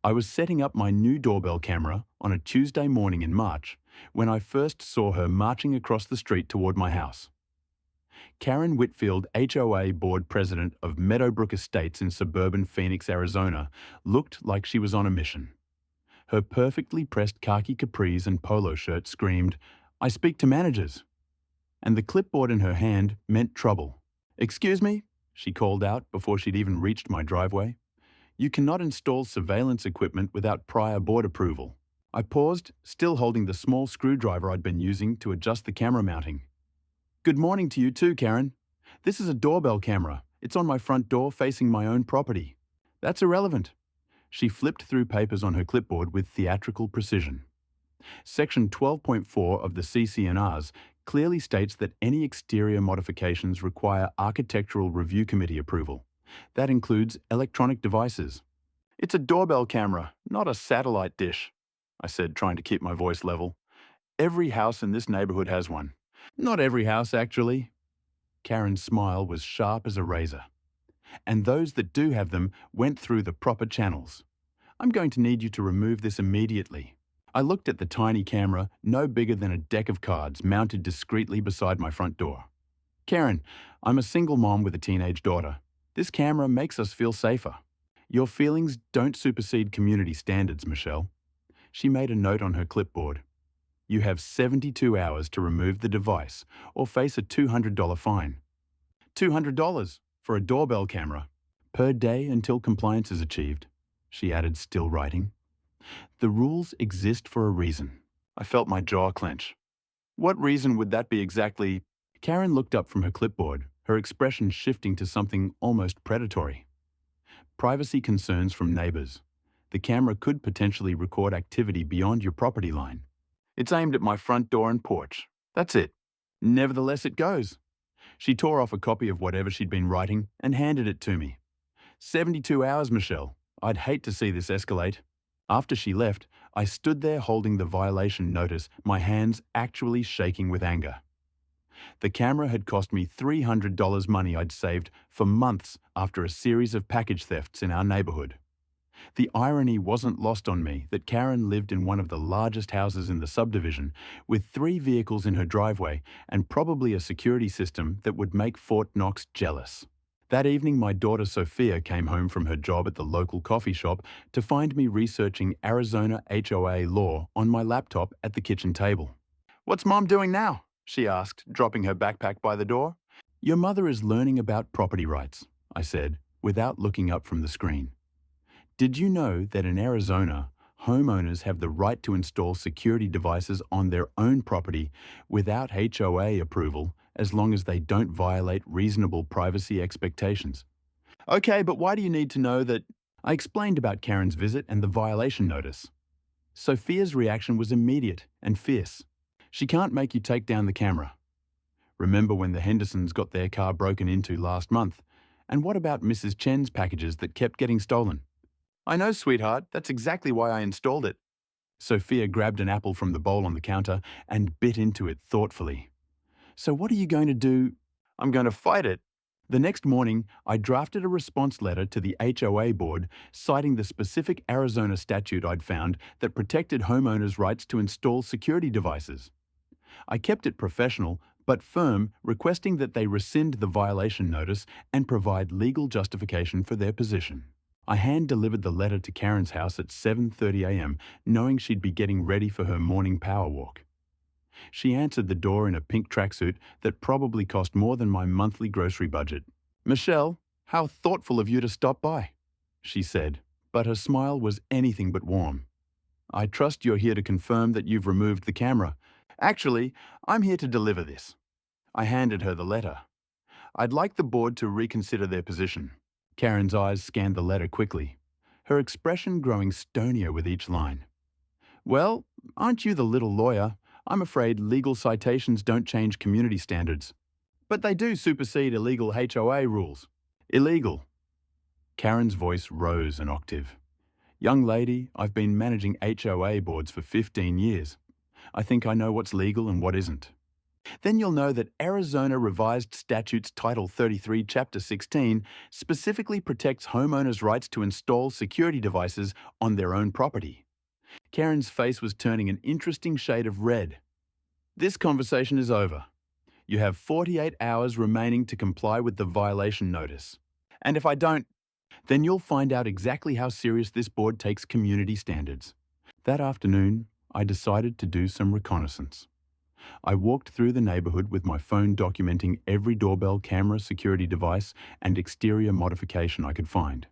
I was setting up my new doorbell camera on a Tuesday morning in March when I first saw her marching across the street toward my house. Karen Whitfield, HOA board president of Meadowbrook Estates in suburban Phoenix, Arizona, looked like she was on a mission. Her perfectly pressed khaki capris and polo shirt screamed, "I speak to managers," and the clipboard in her hand meant trouble. "Excuse me," she called out before she'd even reached my driveway. "You cannot install surveillance equipment without prior board approval." I paused, still holding the small screwdriver I'd been using to adjust the camera mounting. "Good morning to you too, Karen. This is a doorbell camera. It's on my front door facing my own property." "That's irrelevant." She flipped through papers on her clipboard with theatrical precision. Section 12.4 of the CC&Rs clearly states that any exterior modifications require Architectural Review Committee approval. That includes electronic devices. "It's a doorbell camera, not a satellite dish," I said, trying to keep my voice level. "Every house in this neighborhood has one." "Not every house, actually." Karen's smile was sharp as a razor. "And those that do have them went through the proper channels. I'm going to need you to remove this immediately." I looked at the tiny camera, no bigger than a deck of cards, mounted discreetly beside my front door. "Karen, I'm a single mom with a teenage daughter. This camera makes us feel safer." "Your feelings don't supersede community standards, Michelle." She made a note on her clipboard. "You have 72 hours to remove the device or face a $200 fine." $200 for a doorbell camera. "Per day until compliance is achieved," she added, still writing. "The rules exist for a reason." I felt my jaw clench. "What reason would that be exactly?" Karen looked up from her clipboard, her expression shifting to something almost predatory. "Privacy concerns from neighbors. The camera could potentially record activity beyond your property line. It's aimed at my front door and porch. That's it. Nevertheless, it goes." She tore off a copy of whatever she'd been writing and handed it to me. 72 hours, Michelle. I'd hate to see this escalate." After she left, I stood there holding the violation notice, my hands actually shaking with anger. The camera had cost me $300 money I'd saved for months after a series of package thefts in our neighborhood. The irony wasn't lost on me that Karen lived in one of the largest houses in the subdivision, with 3 vehicles in her driveway and probably a security system that would make Fort Knox jealous. That evening, my daughter Sophia came home from her job at the local coffee shop to find me researching Arizona HOA law on my laptop at the kitchen table. "What's Mom doing now?" she asked, dropping her backpack by the door. "Your mother is learning about property rights," I said, without looking up from the screen. "Did you know that in Arizona, homeowners have the right to install security devices on their own property without HOA approval as long as they don't violate reasonable privacy expectations?" "Okay, but why do you need to know that?" I explained about Karen's visit and the violation notice. Sophia's reaction was immediate and fierce. "She can't make you take down the camera. Remember when the Hendersons got their car broken into last month? And what about Mrs. Chen's packages that kept getting stolen?" "I know, sweetheart. That's exactly why I installed it." Sophia grabbed an apple from the bowl on the counter and bit into it thoughtfully. "So what are you going to do?" "I'm going to fight it." The next morning, I drafted a response letter to the HOA board citing the specific Arizona statute I'd found that protected homeowners' rights to install security devices. I kept it professional but firm, requesting that they rescind the violation notice and provide legal justification for their position. I hand-delivered the letter to Karen's house at 7:30 a.m., knowing she'd be getting ready for her morning power walk. She answered the door in a pink tracksuit that probably cost more than my monthly grocery budget. "Michelle, how thoughtful of you to stop by," she said, but her smile was anything but warm. "I trust you're here to confirm that you've removed the camera." "Actually, I'm here to deliver this." I handed her the letter. "I'd like the board to reconsider their position." Karen's eyes scanned the letter quickly, her expression growing stonier with each line. "Well, aren't you the little lawyer? I'm afraid legal citations don't change community standards." "But they do supersede illegal HOA rules." "Illegal." Karen's voice rose an octave. "Young lady, I've been managing HOA boards for 15 years. I think I know what's legal and what isn't." Then you'll know that Arizona Revised Statutes Title 33, Chapter 16 specifically protects homeowners' rights to install security devices on their own property. Karen's face was turning an interesting shade of red. This conversation is over. You have 48 hours remaining to comply with the violation notice. And if I don't, then you'll find out exactly how serious this board takes community standards. That afternoon, I decided to do some reconnaissance. I walked through the neighborhood with my phone documenting every doorbell camera, security device, and exterior modification I could find.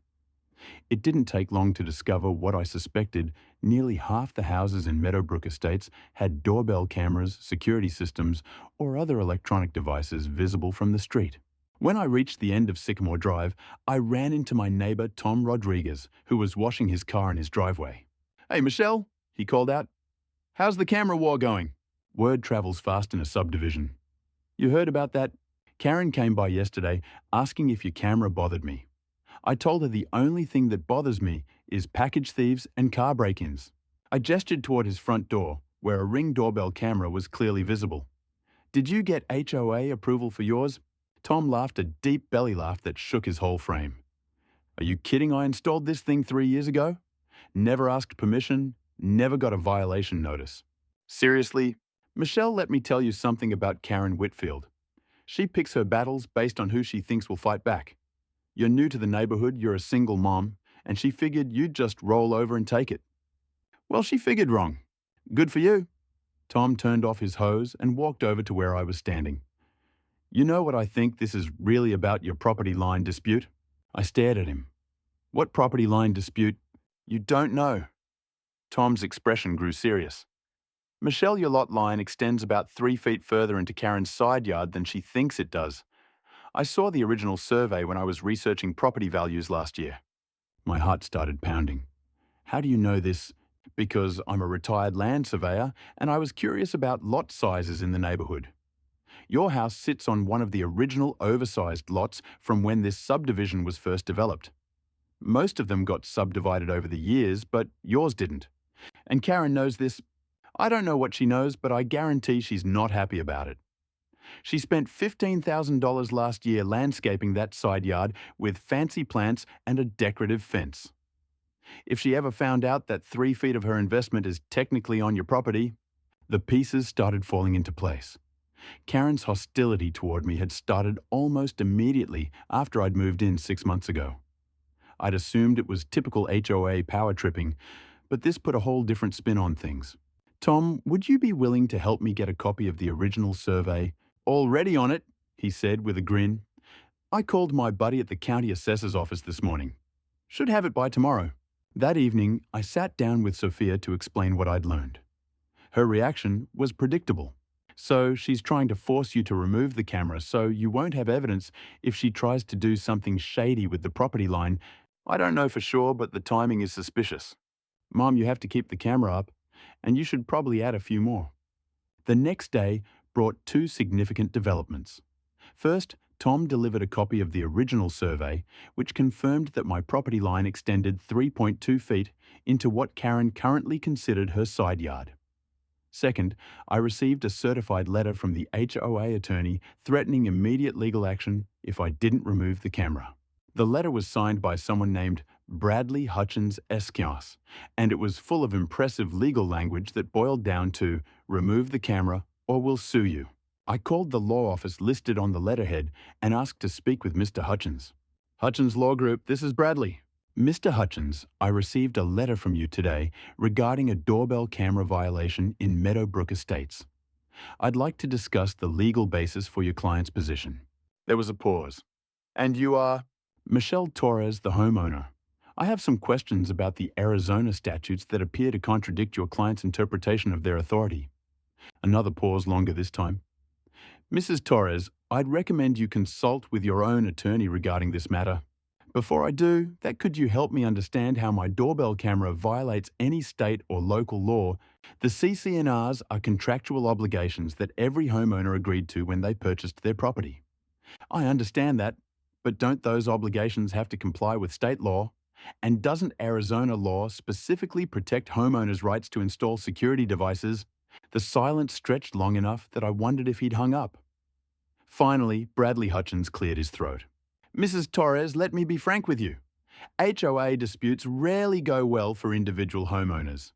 It didn't take long to discover what I suspected. Nearly half the houses in Meadowbrook Estates had doorbell cameras, security systems, or other electronic devices visible from the street. When I reached the end of Sycamore Drive, I ran into my neighbor Tom Rodriguez, who was washing his car in his driveway. "Hey, Michelle," he called out. "How's the camera war going?" Word travels fast in a subdivision. "You heard about that? Karen came by yesterday asking if your camera bothered me. I told her the only thing that bothers me is package thieves and car break-ins." I gestured toward his front door, where a Ring doorbell camera was clearly visible. "Did you get HOA approval for yours?" Tom laughed a deep belly laugh that shook his whole frame. "Are you kidding? I installed this thing 3 years ago. Never asked permission, never got a violation notice." "Seriously? Michelle, let me tell you something about Karen Whitfield. She picks her battles based on who she thinks will fight back. You're new to the neighborhood, you're a single mom, and she figured you'd just roll over and take it. Well, she figured wrong. Good for you." Tom turned off his hose and walked over to where I was standing. "You know what I think this is really about, your property line dispute?" I stared at him. "What property line dispute? You don't know." Tom's expression grew serious. "Michelle, your lot line extends about 3 feet further into Karen's side yard than she thinks it does. I saw the original survey when I was researching property values last year." My heart started pounding. "How do you know this?" "Because I'm a retired land surveyor and I was curious about lot sizes in the neighborhood. Your house sits on one of the original oversized lots from when this subdivision was first developed. Most of them got subdivided over the years, but yours didn't. And Karen knows this. I don't know what she knows, but I guarantee she's not happy about it. She spent $15,000 last year landscaping that side yard with fancy plants and a decorative fence. If she ever found out that 3 feet of her investment is technically on your property," the pieces started falling into place. Karen's hostility toward me had started almost immediately after I'd moved in 6 months ago. I'd assumed it was typical HOA power tripping, but this put a whole different spin on things. "Tom, would you be willing to help me get a copy of the original survey?" "Already on it," he said with a grin. "I called my buddy at the county assessor's office this morning. Should have it by tomorrow." That evening, I sat down with Sophia to explain what I'd learned. Her reaction was predictable. "So she's trying to force you to remove the camera so you won't have evidence if she tries to do something shady with the property line. I don't know for sure, but the timing is suspicious. Mom, you have to keep the camera up, and you should probably add a few more." The next day brought 2 significant developments. First, Tom delivered a copy of the original survey, which confirmed that my property line extended 3.2 feet into what Karen currently considered her side yard. Second, I received a certified letter from the HOA attorney threatening immediate legal action if I didn't remove the camera. The letter was signed by someone named Bradley Hutchins Esquias, and it was full of impressive legal language that boiled down to "remove the camera or we'll sue you." I called the law office listed on the letterhead and asked to speak with Mr. Hutchins. "Hutchins Law Group, this is Bradley." "Mr. Hutchins, I received a letter from you today regarding a doorbell camera violation in Meadowbrook Estates. I'd like to discuss the legal basis for your client's position." There was a pause. "And you are?" "Michelle Torres, the homeowner. I have some questions about the Arizona statutes that appear to contradict your client's interpretation of their authority." Another pause, longer this time. "Mrs. Torres, I'd recommend you consult with your own attorney regarding this matter. Before I do, could you help me understand how my doorbell camera violates any state or local law? The CC&Rs are contractual obligations that every homeowner agreed to when they purchased their property. I understand that, but don't those obligations have to comply with state law? And doesn't Arizona law specifically protect homeowners' rights to install security devices? The silence stretched long enough that I wondered if he'd hung up. Finally, Bradley Hutchins cleared his throat. "Mrs. Torres, let me be frank with you. HOA disputes rarely go well for individual homeowners.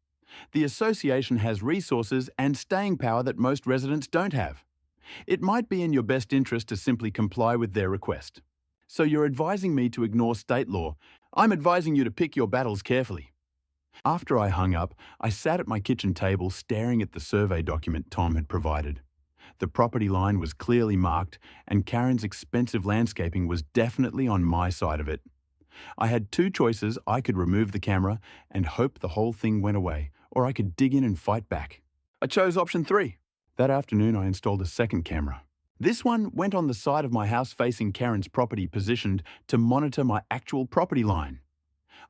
The association has resources and staying power that most residents don't have. It might be in your best interest to simply comply with their request. So you're advising me to ignore state law. I'm advising you to pick your battles carefully." After I hung up, I sat at my kitchen table staring at the survey document Tom had provided. The property line was clearly marked, and Karen's expensive landscaping was definitely on my side of it. I had two choices. I could remove the camera and hope the whole thing went away, or I could dig in and fight back. I chose option 3. That afternoon, I installed a second camera. This one went on the side of my house facing Karen's property, positioned to monitor my actual property line.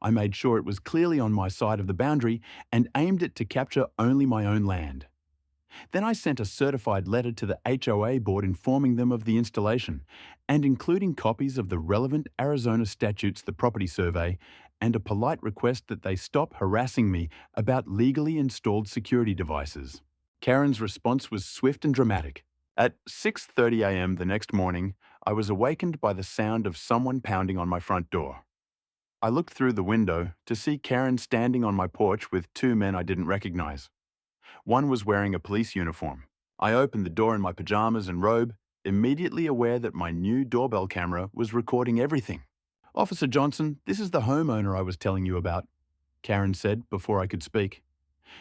I made sure it was clearly on my side of the boundary and aimed it to capture only my own land. Then I sent a certified letter to the HOA board informing them of the installation and including copies of the relevant Arizona statutes, the property survey, and a polite request that they stop harassing me about legally installed security devices. Karen's response was swift and dramatic. At 6:30 a.m. the next morning, I was awakened by the sound of someone pounding on my front door. I looked through the window to see Karen standing on my porch with two men I didn't recognize. One was wearing a police uniform. I opened the door in my pajamas and robe, immediately aware that my new doorbell camera was recording everything. "Officer Johnson, this is the homeowner I was telling you about," Karen said before I could speak.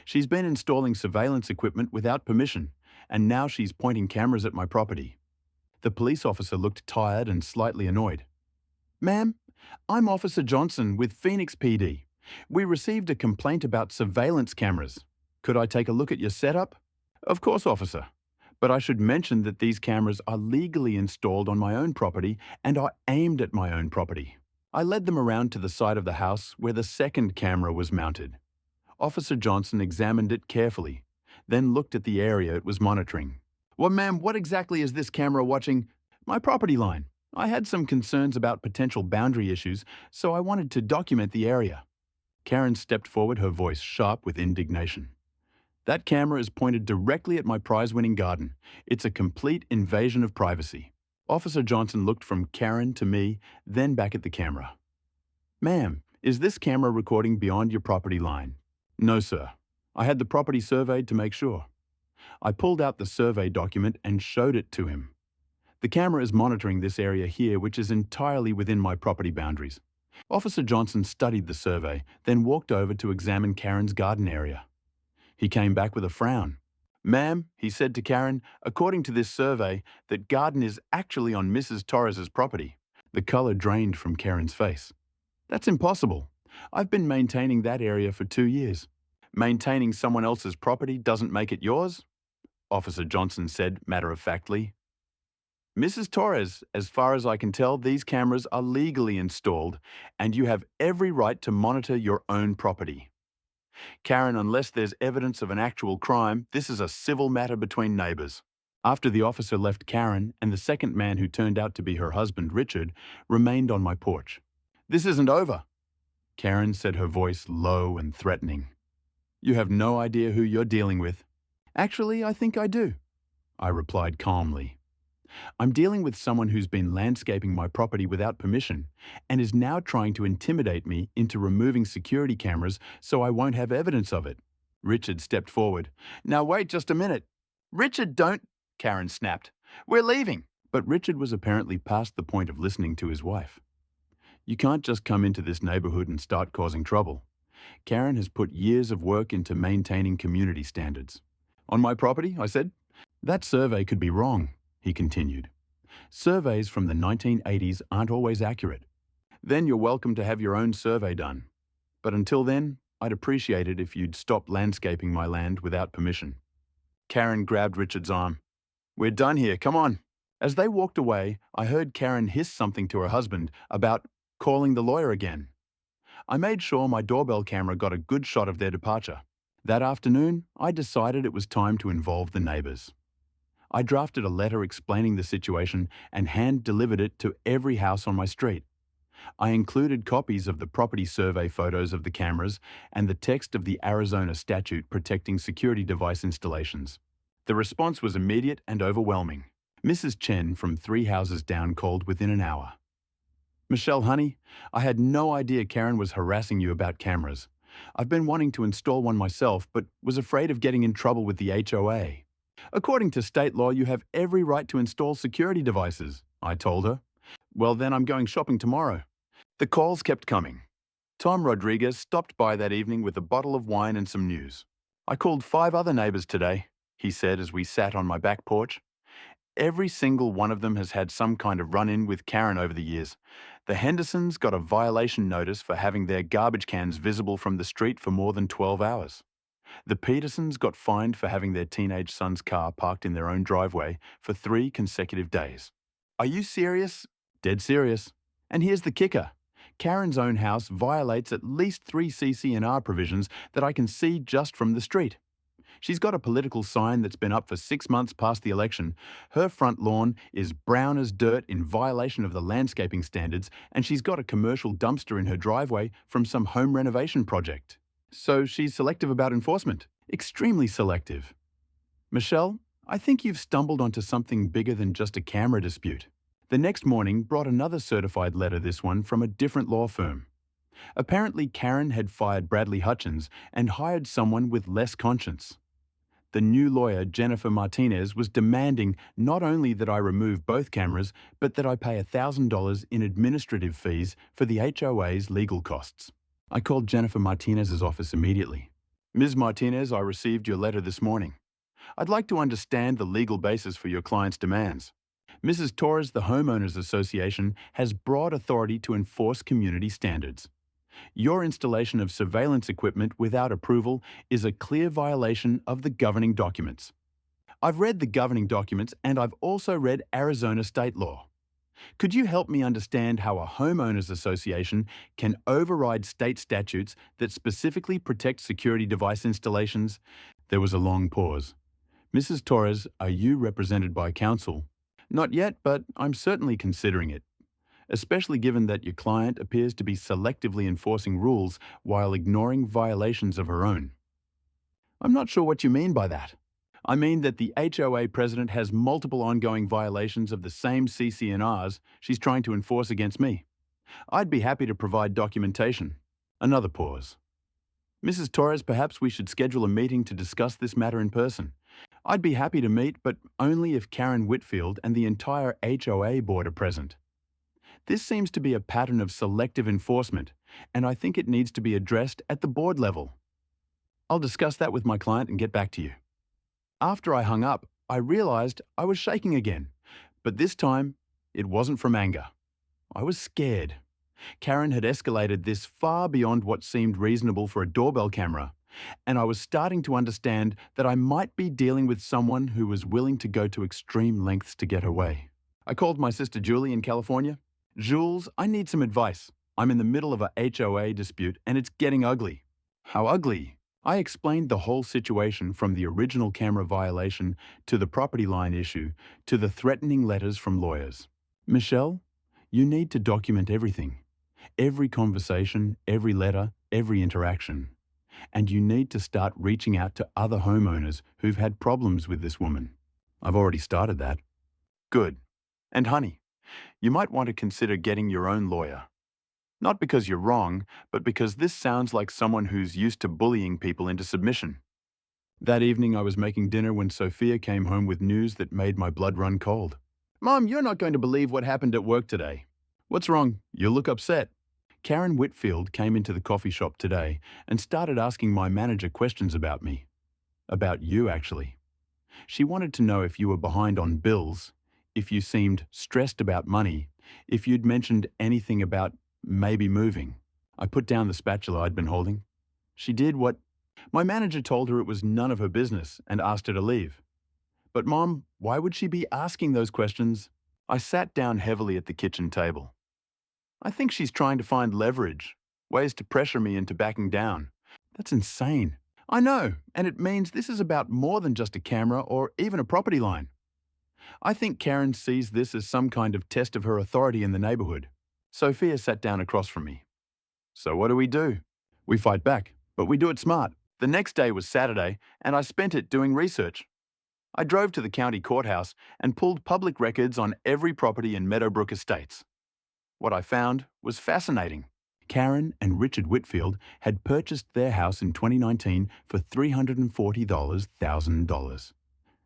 "She's been installing surveillance equipment without permission, and now she's pointing cameras at my property." The police officer looked tired and slightly annoyed. "Ma'am, I'm Officer Johnson with Phoenix PD. We received a complaint about surveillance cameras. Could I take a look at your setup?" "Of course, officer. But I should mention that these cameras are legally installed on my own property and are aimed at my own property." I led them around to the side of the house where the second camera was mounted. Officer Johnson examined it carefully, then looked at the area it was monitoring. "Well, ma'am, what exactly is this camera watching?" "My property line. I had some concerns about potential boundary issues, so I wanted to document the area." Karen stepped forward, her voice sharp with indignation. "That camera is pointed directly at my prize-winning garden. It's a complete invasion of privacy." Officer Johnson looked from Karen to me, then back at the camera. "Ma'am, is this camera recording beyond your property line?" "No, sir. I had the property surveyed to make sure." I pulled out the survey document and showed it to him. "The camera is monitoring this area here, which is entirely within my property boundaries." Officer Johnson studied the survey, then walked over to examine Karen's garden area. He came back with a frown. "Ma'am," he said to Karen, "according to this survey, that garden is actually on Mrs. Torres's property." The color drained from Karen's face. "That's impossible. I've been maintaining that area for 2 years. Maintaining someone else's property doesn't make it yours?" Officer Johnson said matter-of-factly. "Mrs. Torres, as far as I can tell, these cameras are legally installed, and you have every right to monitor your own property. Karen, unless there's evidence of an actual crime, this is a civil matter between neighbors." After the officer left, Karen and the second man, who turned out to be her husband, Richard, remained on my porch. "This isn't over," Karen said, her voice low and threatening. "You have no idea who you're dealing with." "Actually, I think I do," I replied calmly. "I'm dealing with someone who's been landscaping my property without permission and is now trying to intimidate me into removing security cameras so I won't have evidence of it." Richard stepped forward. "Now wait just a minute." "Richard, don't," Karen snapped. "We're leaving." But Richard was apparently past the point of listening to his wife. "You can't just come into this neighborhood and start causing trouble. Karen has put years of work into maintaining community standards." "On my property?" I said. "That survey could be wrong," he continued. "Surveys from the 1980s aren't always accurate. Then you're welcome to have your own survey done. But until then, I'd appreciate it if you'd stop landscaping my land without permission." Karen grabbed Richard's arm. "We're done here, come on." As they walked away, I heard Karen hiss something to her husband about calling the lawyer again. I made sure my doorbell camera got a good shot of their departure. That afternoon, I decided it was time to involve the neighbors. I drafted a letter explaining the situation and hand-delivered it to every house on my street. I included copies of the property survey photos of the cameras and the text of the Arizona statute protecting security device installations. The response was immediate and overwhelming. Mrs. Chen from 3 houses down called within an hour. Michelle, honey, I had no idea Karen was harassing you about cameras. I've been wanting to install one myself, but was afraid of getting in trouble with the HOA. According to state law, you have every right to install security devices, I told her. Well, then I'm going shopping tomorrow. The calls kept coming. Tom Rodriguez stopped by that evening with a bottle of wine and some news. I called 5 other neighbors today, he said as we sat on my back porch. Every single one of them has had some kind of run-in with Karen over the years. The Hendersons got a violation notice for having their garbage cans visible from the street for more than 12 hours. The Petersons got fined for having their teenage son's car parked in their own driveway for 3 consecutive days. Are you serious? Dead serious. And here's the kicker. Karen's own house violates at least 3 CC&R provisions that I can see just from the street. She's got a political sign that's been up for 6 months past the election. Her front lawn is brown as dirt in violation of the landscaping standards, and she's got a commercial dumpster in her driveway from some home renovation project. So she's selective about enforcement. Extremely selective. Michelle, I think you've stumbled onto something bigger than just a camera dispute. The next morning brought another certified letter, this one from a different law firm. Apparently Karen had fired Bradley Hutchins and hired someone with less conscience. The new lawyer, Jennifer Martinez, was demanding not only that I remove both cameras, but that I pay $1,000 in administrative fees for the HOA's legal costs. I called Jennifer Martinez's office immediately. Ms. Martinez, I received your letter this morning. I'd like to understand the legal basis for your client's demands. Mrs. Torres, the Homeowners Association, has broad authority to enforce community standards. Your installation of surveillance equipment without approval is a clear violation of the governing documents. I've read the governing documents and I've also read Arizona state law. Could you help me understand how a homeowners association can override state statutes that specifically protect security device installations? There was a long pause. Mrs. Torres, are you represented by counsel? Not yet, but I'm certainly considering it, especially given that your client appears to be selectively enforcing rules while ignoring violations of her own. I'm not sure what you mean by that. I mean that the HOA president has multiple ongoing violations of the same CC&Rs she's trying to enforce against me. I'd be happy to provide documentation. Another pause. Mrs. Torres, perhaps we should schedule a meeting to discuss this matter in person. I'd be happy to meet, but only if Karen Whitfield and the entire HOA board are present. This seems to be a pattern of selective enforcement, and I think it needs to be addressed at the board level. I'll discuss that with my client and get back to you. After I hung up, I realized I was shaking again, but this time it wasn't from anger. I was scared. Karen had escalated this far beyond what seemed reasonable for a doorbell camera, and I was starting to understand that I might be dealing with someone who was willing to go to extreme lengths to get her way. I called my sister Julie in California. Jules, I need some advice. I'm in the middle of a HOA dispute and it's getting ugly. How ugly? I explained the whole situation from the original camera violation to the property line issue to the threatening letters from lawyers. Michelle, you need to document everything. Every conversation, every letter, every interaction. And you need to start reaching out to other homeowners who've had problems with this woman. I've already started that. Good. And honey, you might want to consider getting your own lawyer. Not because you're wrong, but because this sounds like someone who's used to bullying people into submission. That evening I was making dinner when Sophia came home with news that made my blood run cold. Mom, you're not going to believe what happened at work today. What's wrong? You look upset. Karen Whitfield came into the coffee shop today and started asking my manager questions about me. About you, actually. She wanted to know if you were behind on bills, if you seemed stressed about money, if you'd mentioned anything about maybe moving. I put down the spatula I'd been holding. She did what... My manager told her it was none of her business and asked her to leave. But Mom, why would she be asking those questions? I sat down heavily at the kitchen table. I think she's trying to find leverage, ways to pressure me into backing down. That's insane. I know, and it means this is about more than just a camera or even a property line. I think Karen sees this as some kind of test of her authority in the neighborhood. Sophia sat down across from me. So what do? We fight back, but we do it smart. The next day was Saturday, and I spent it doing research. I drove to the county courthouse and pulled public records on every property in Meadowbrook Estates. What I found was fascinating. Karen and Richard Whitfield had purchased their house in 2019 for $340,000.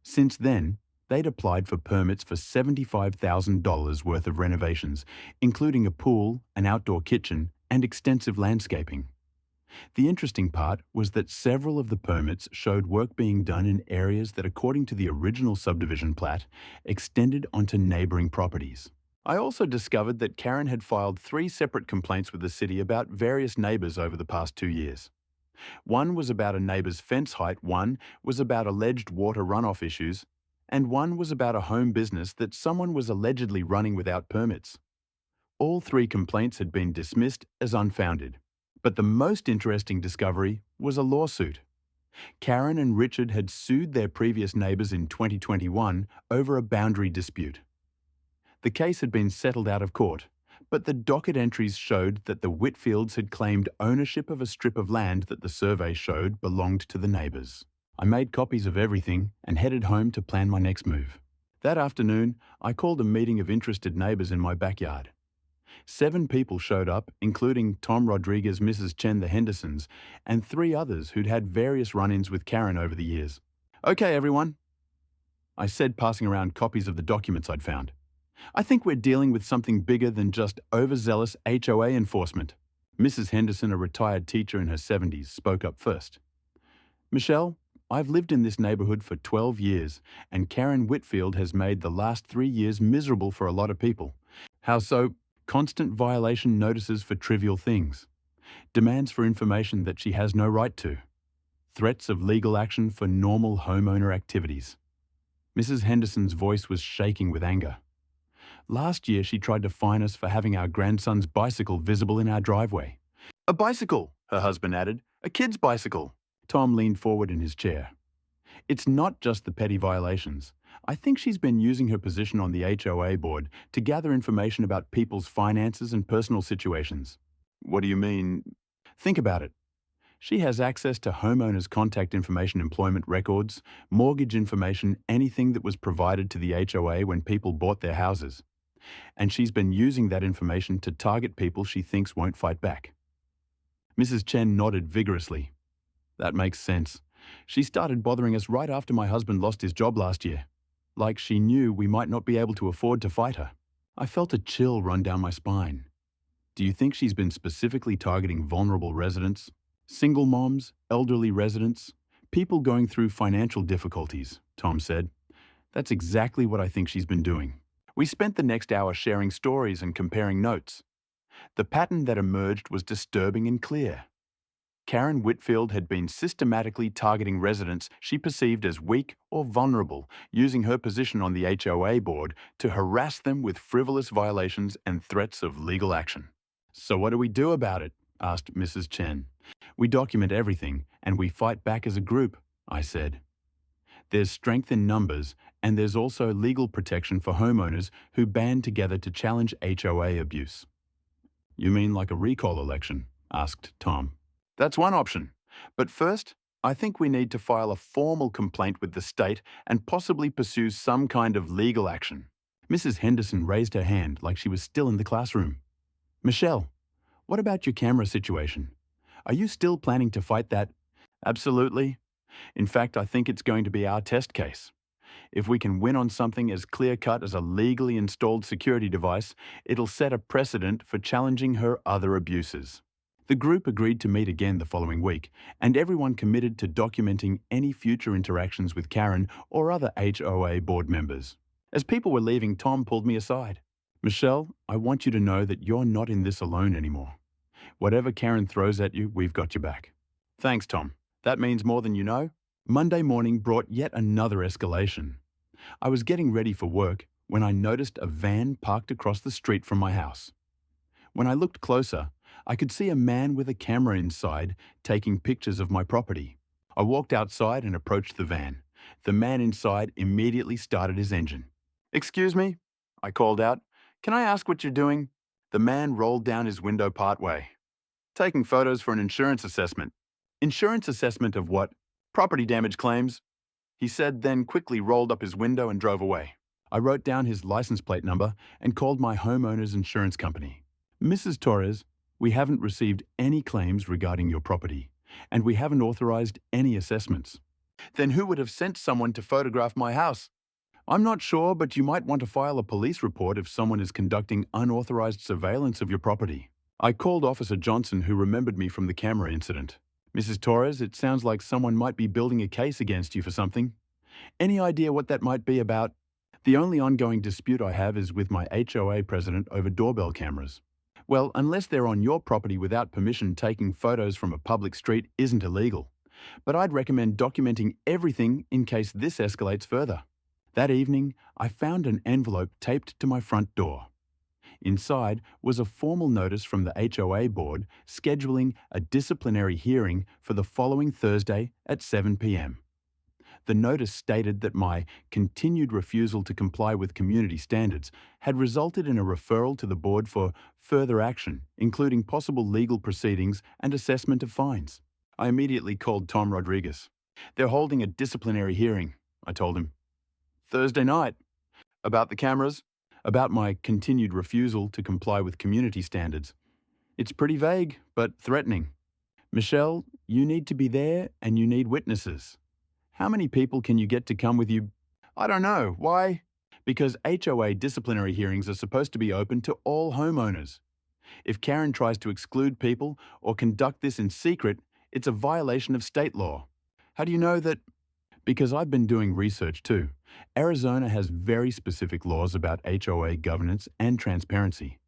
Since then, they'd applied for permits for $75,000 worth of renovations, including a pool, an outdoor kitchen, and extensive landscaping. The interesting part was that several of the permits showed work being done in areas that, according to the original subdivision plat, extended onto neighbouring properties. I also discovered that Karen had filed 3 separate complaints with the city about various neighbours over the past 2 years. One was about a neighbour's fence height, one was about alleged water runoff issues, and one was about a home business that someone was allegedly running without permits. All 3 complaints had been dismissed as unfounded. But the most interesting discovery was a lawsuit. Karen and Richard had sued their previous neighbours in 2021 over a boundary dispute. The case had been settled out of court, but the docket entries showed that the Whitfields had claimed ownership of a strip of land that the survey showed belonged to the neighbours. I made copies of everything and headed home to plan my next move. That afternoon, I called a meeting of interested neighbours in my backyard. 7 people showed up, including Tom Rodriguez, Mrs. Chen, the Hendersons, and 3 others who'd had various run-ins with Karen over the years. Okay, everyone, I said, passing around copies of the documents I'd found. I think we're dealing with something bigger than just overzealous HOA enforcement. Mrs. Henderson, a retired teacher in her 70s, spoke up first. Michelle, I've lived in this neighbourhood for 12 years, and Karen Whitfield has made the last 3 years miserable for a lot of people. How so? Constant violation notices for trivial things, demands for information that she has no right to, threats of legal action for normal homeowner activities. Mrs. Henderson's voice was shaking with anger. Last year she tried to fine us for having our grandson's bicycle visible in our driveway. A bicycle, her husband added, a kid's bicycle. Tom leaned forward in his chair. It's not just the petty violations. I think she's been using her position on the HOA board to gather information about people's finances and personal situations. What do you mean? Think about it. She has access to homeowners' contact information, employment records, mortgage information, anything that was provided to the HOA when people bought their houses. And she's been using that information to target people she thinks won't fight back. Mrs. Chen nodded vigorously. That makes sense. She started bothering us right after my husband lost his job last year. Like she knew we might not be able to afford to fight her. I felt a chill run down my spine. Do you think she's been specifically targeting vulnerable residents? Single moms, elderly residents, people going through financial difficulties, Tom said. That's exactly what I think she's been doing. We spent the next hour sharing stories and comparing notes. The pattern that emerged was disturbing and clear. Karen Whitfield had been systematically targeting residents she perceived as weak or vulnerable, using her position on the HOA board to harass them with frivolous violations and threats of legal action. So what do we do about it? Asked Mrs. Chen. We document everything and we fight back as a group, I said. There's strength in numbers, and there's also legal protection for homeowners who band together to challenge HOA abuse. You mean like a recall election? Asked Tom. That's one option. But first, I think we need to file a formal complaint with the state and possibly pursue some kind of legal action. Mrs. Henderson raised her hand like she was still in the classroom. Michelle, what about your camera situation? Are you still planning to fight that? Absolutely. In fact, I think it's going to be our test case. If we can win on something as clear-cut as a legally installed security device, it'll set a precedent for challenging her other abuses. The group agreed to meet again the following week, and everyone committed to documenting any future interactions with Karen or other HOA board members. As people were leaving, Tom pulled me aside. Michelle, I want you to know that you're not in this alone anymore. Whatever Karen throws at you, we've got your back. Thanks, Tom. That means more than you know. Monday morning brought yet another escalation. I was getting ready for work when I noticed a van parked across the street from my house. When I looked closer, I could see a man with a camera inside taking pictures of my property. I walked outside and approached the van. The man inside immediately started his engine. Excuse me, I called out. Can I ask what you're doing? The man rolled down his window partway. Taking photos for an insurance assessment. Insurance assessment of what? Property damage claims, he said, then quickly rolled up his window and drove away. I wrote down his license plate number and called my homeowner's insurance company. Mrs. Torres, we haven't received any claims regarding your property, and we haven't authorized any assessments. Then who would have sent someone to photograph my house? I'm not sure, but you might want to file a police report if someone is conducting unauthorized surveillance of your property. I called Officer Johnson, who remembered me from the camera incident. Mrs. Torres, it sounds like someone might be building a case against you for something. Any idea what that might be about? The only ongoing dispute I have is with my HOA president over doorbell cameras. Well, unless they're on your property without permission, taking photos from a public street isn't illegal. But I'd recommend documenting everything in case this escalates further. That evening, I found an envelope taped to my front door. Inside was a formal notice from the HOA board scheduling a disciplinary hearing for the following Thursday at 7 p.m. The notice stated that my continued refusal to comply with community standards had resulted in a referral to the board for further action, including possible legal proceedings and assessment of fines. I immediately called Tom Rodriguez. They're holding a disciplinary hearing, I told him. Thursday night. About the cameras? About my continued refusal to comply with community standards. It's pretty vague, but threatening. Michelle, you need to be there and you need witnesses. How many people can you get to come with you? I don't know. Why? Because HOA disciplinary hearings are supposed to be open to all homeowners. If Karen tries to exclude people or conduct this in secret, it's a violation of state law. How do you know that? Because I've been doing research too. Arizona has very specific laws about HOA governance and transparency.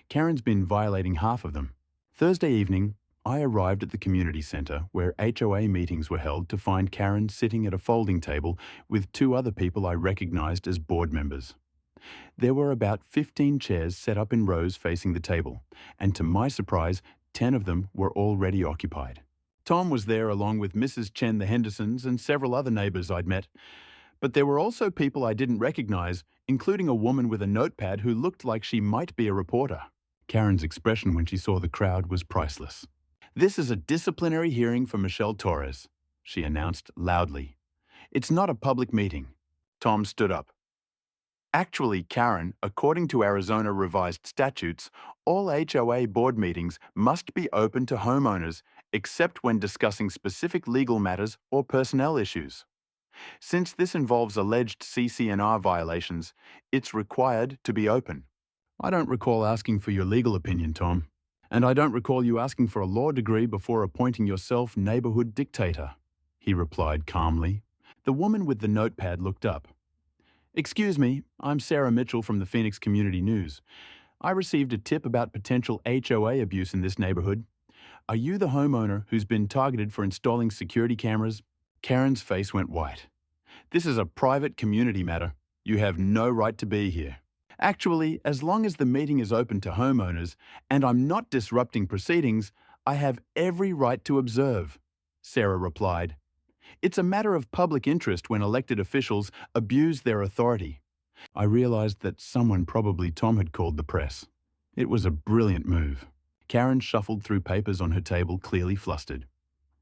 Karen's been violating half of them. Thursday evening, I arrived at the community center where HOA meetings were held to find Karen sitting at a folding table with two other people I recognized as board members. There were about 15 chairs set up in rows facing the table, and to my surprise, 10 of them were already occupied. Tom was there along with Mrs. Chen the Hendersons and several other neighbors I'd met. But there were also people I didn't recognize, including a woman with a notepad who looked like she might be a reporter. Karen's expression when she saw the crowd was priceless. This is a disciplinary hearing for Michelle Torres, she announced loudly. It's not a public meeting. Tom stood up. Actually, Karen, according to Arizona revised statutes, all HOA board meetings must be open to homeowners, except when discussing specific legal matters or personnel issues. Since this involves alleged CC&R violations, it's required to be open. I don't recall asking for your legal opinion, Tom. And I don't recall you asking for a law degree before appointing yourself neighborhood dictator, he replied calmly. The woman with the notepad looked up. Excuse me, I'm Sarah Mitchell from the Phoenix Community News. I received a tip about potential HOA abuse in this neighborhood. Are you the homeowner who's been targeted for installing security cameras? Karen's face went white. This is a private community matter. You have no right to be here. Actually, as long as the meeting is open to homeowners and I'm not disrupting proceedings, I have every right to observe, Sarah replied. It's a matter of public interest when elected officials abuse their authority. I realized that someone, probably Tom, had called the press. It was a brilliant move. Karen shuffled through papers on her table, clearly flustered.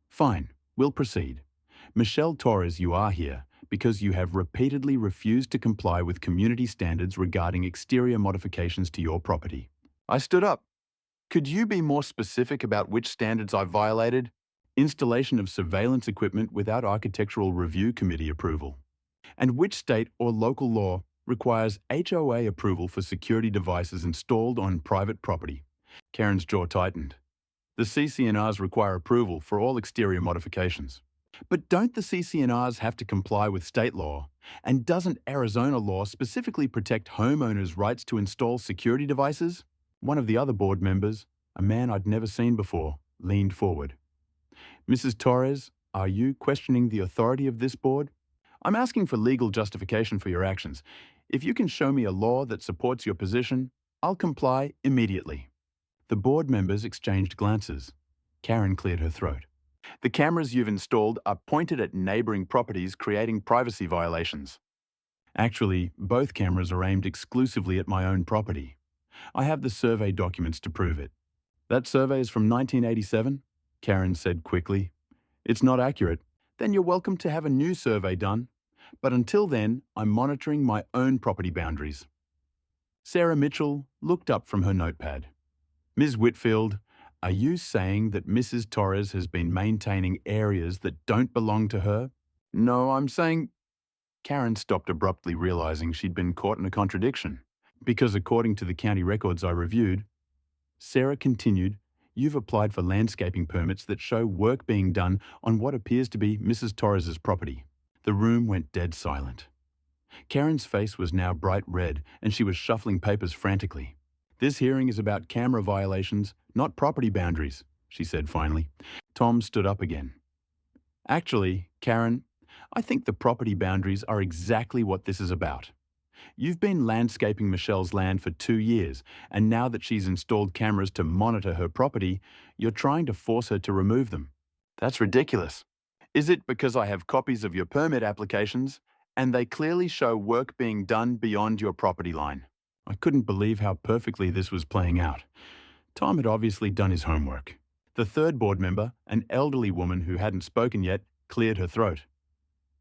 Fine, we'll proceed. Michelle Torres, you are here because you have repeatedly refused to comply with community standards regarding exterior modifications to your property. I stood up. Could you be more specific about which standards I violated? Installation of surveillance equipment without architectural review committee approval. And which state or local law requires HOA approval for security devices installed on private property? Karen's jaw tightened. The CC&Rs require approval for all exterior modifications. But don't the CC&Rs have to comply with state law? And doesn't Arizona law specifically protect homeowners' rights to install security devices? One of the other board members, a man I'd never seen before, leaned forward. Mrs. Torres, are you questioning the authority of this board? I'm asking for legal justification for your actions. If you can show me a law that supports your position, I'll comply immediately. The board members exchanged glances. Karen cleared her throat. The cameras you've installed are pointed at neighboring properties, creating privacy violations. Actually, both cameras are aimed exclusively at my own property. I have the survey documents to prove it. That survey is from 1987, Karen said quickly. It's not accurate. Then you're welcome to have a new survey done. But until then, I'm monitoring my own property boundaries. Sarah Mitchell looked up from her notepad. Ms. Whitfield, are you saying that Mrs. Torres has been maintaining areas that don't belong to her? No, I'm saying... Karen stopped abruptly, realizing she'd been caught in a contradiction. Because according to the county records I reviewed, Sarah continued, you've applied for landscaping permits that show work being done on what appears to be Mrs. Torres's property. The room went dead silent. Karen's face was now bright red and she was shuffling papers frantically. This hearing is about camera violations, not property boundaries, she said finally. Tom stood up again. Actually, Karen, I think the property boundaries are exactly what this is about. You've been landscaping Michelle's land for 2 years, and now that she's installed cameras to monitor her property, you're trying to force her to remove them. That's ridiculous. Is it because I have copies of your permit applications, and they clearly show work being done beyond your property line? I couldn't believe how perfectly this was playing out. Tom had obviously done his homework. The third board member, an elderly woman who hadn't spoken yet, cleared her throat.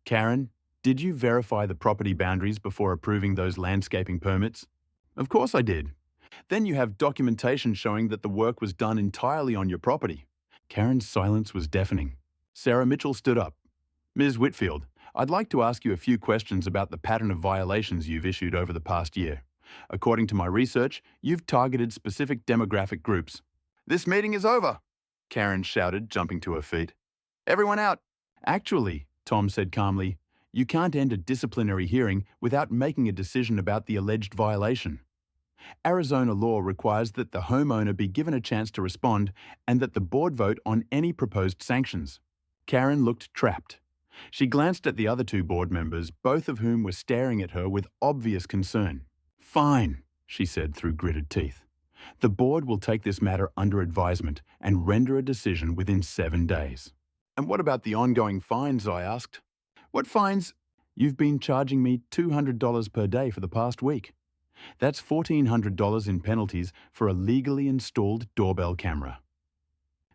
Karen, did you verify the property boundaries before approving those landscaping permits? Of course I did. Then you have documentation showing that the work was done entirely on your property. Karen's silence was deafening. Sarah Mitchell stood up. Ms. Whitfield, I'd like to ask you a few questions about the pattern of violations you've issued over the past year. According to my research, you've targeted specific demographic groups. This meeting is over, Karen shouted, jumping to her feet. Everyone out. Actually, Tom said calmly, you can't end a disciplinary hearing without making a decision about the alleged violation. Arizona law requires that the homeowner be given a chance to respond and that the board vote on any proposed sanctions. Karen looked trapped. She glanced at the other 2 board members, both of whom were staring at her with obvious concern. Fine, she said through gritted teeth. The board will take this matter under advisement and render a decision within 7 days. And what about the ongoing fines, I asked. What fines? You've been charging me $200 per day for the past week. That's $1,400 in penalties for a legally installed doorbell camera.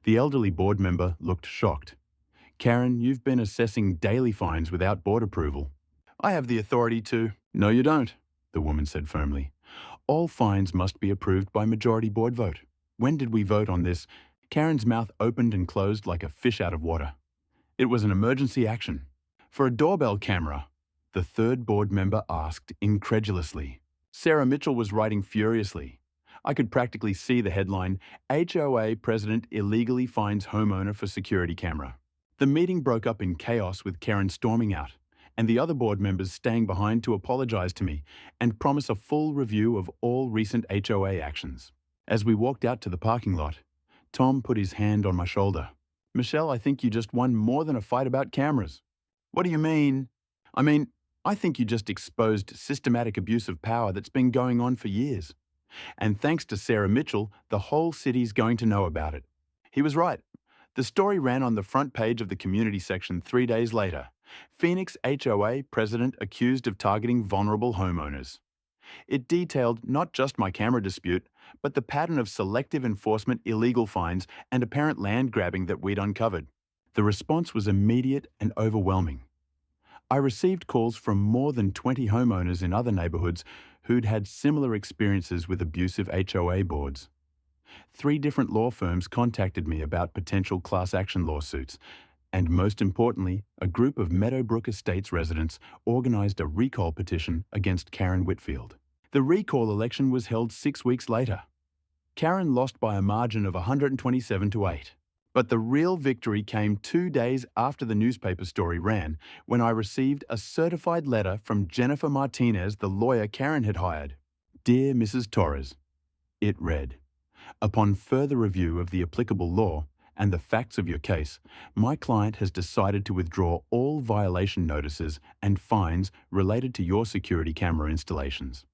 The elderly board member looked shocked. Karen, you've been assessing daily fines without board approval. I have the authority to... No, you don't, the woman said firmly. All fines must be approved by majority board vote. When did we vote on this? Karen's mouth opened and closed like a fish out of water. It was an emergency action. For a doorbell camera, the third board member asked incredulously. Sarah Mitchell was writing furiously. I could practically see the headline, HOA President Illegally Fines Homeowner for Security Camera. The meeting broke up in chaos with Karen storming out, and the other board members staying behind to apologize to me and promise a full review of all recent HOA actions. As we walked out to the parking lot, Tom put his hand on my shoulder. Michelle, I think you just won more than a fight about cameras. What do you mean? I think you just exposed systematic abuse of power that's been going on for years. And thanks to Sarah Mitchell, the whole city's going to know about it. He was right. The story ran on the front page of the community section 3 days later. Phoenix HOA president accused of targeting vulnerable homeowners. It detailed not just my camera dispute, but the pattern of selective enforcement, illegal fines, and apparent land grabbing that we'd uncovered. The response was immediate and overwhelming. I received calls from more than 20 homeowners in other neighborhoods who'd had similar experiences with abusive HOA boards. 3 different law firms contacted me about potential class action lawsuits, and most importantly, a group of Meadowbrook Estates residents organized a recall petition against Karen Whitfield. The recall election was held 6 weeks later. Karen lost by a margin of 127 to 8. But the real victory came 2 days after the newspaper story ran, when I received a certified letter from Jennifer Martinez, the lawyer Karen had hired. Dear Mrs. Torres, it read, upon further review of the applicable law and the facts of your case, my client has decided to withdraw all violation notices and fines related to your security camera installations.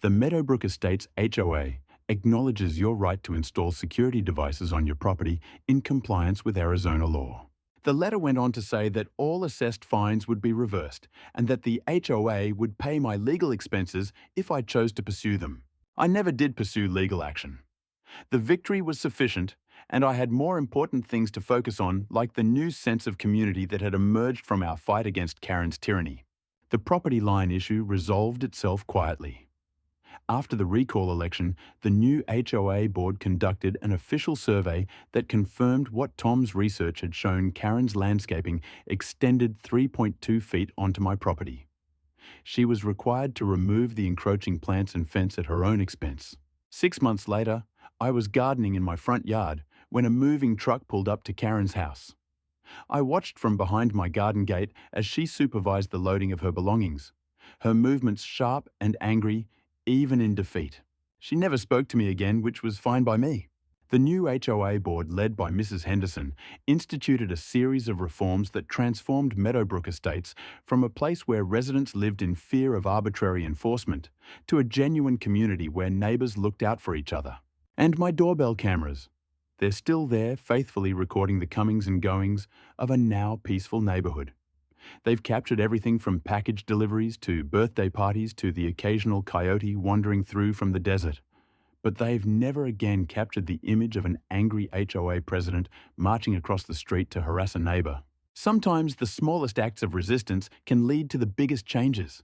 The Meadowbrook Estates HOA acknowledges your right to install security devices on your property in compliance with Arizona law. The letter went on to say that all assessed fines would be reversed and that the HOA would pay my legal expenses if I chose to pursue them. I never did pursue legal action. The victory was sufficient, and I had more important things to focus on, like the new sense of community that had emerged from our fight against Karen's tyranny. The property line issue resolved itself quietly. After the recall election, the new HOA board conducted an official survey that confirmed what Tom's research had shown: Karen's landscaping extended 3.2 feet onto my property. She was required to remove the encroaching plants and fence at her own expense. 6 months later, I was gardening in my front yard when a moving truck pulled up to Karen's house. I watched from behind my garden gate as she supervised the loading of her belongings, her movements sharp and angry, even in defeat. She never spoke to me again, which was fine by me. The new HOA board, led by Mrs. Henderson, instituted a series of reforms that transformed Meadowbrook Estates from a place where residents lived in fear of arbitrary enforcement to a genuine community where neighbours looked out for each other. And my doorbell cameras. They're still there, faithfully recording the comings and goings of a now peaceful neighbourhood. They've captured everything from package deliveries to birthday parties to the occasional coyote wandering through from the desert. But they've never again captured the image of an angry HOA president marching across the street to harass a neighbour. Sometimes the smallest acts of resistance can lead to the biggest changes.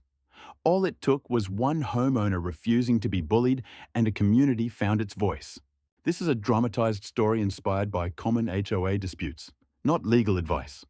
All it took was one homeowner refusing to be bullied, and a community found its voice. This is a dramatised story inspired by common HOA disputes, not legal advice.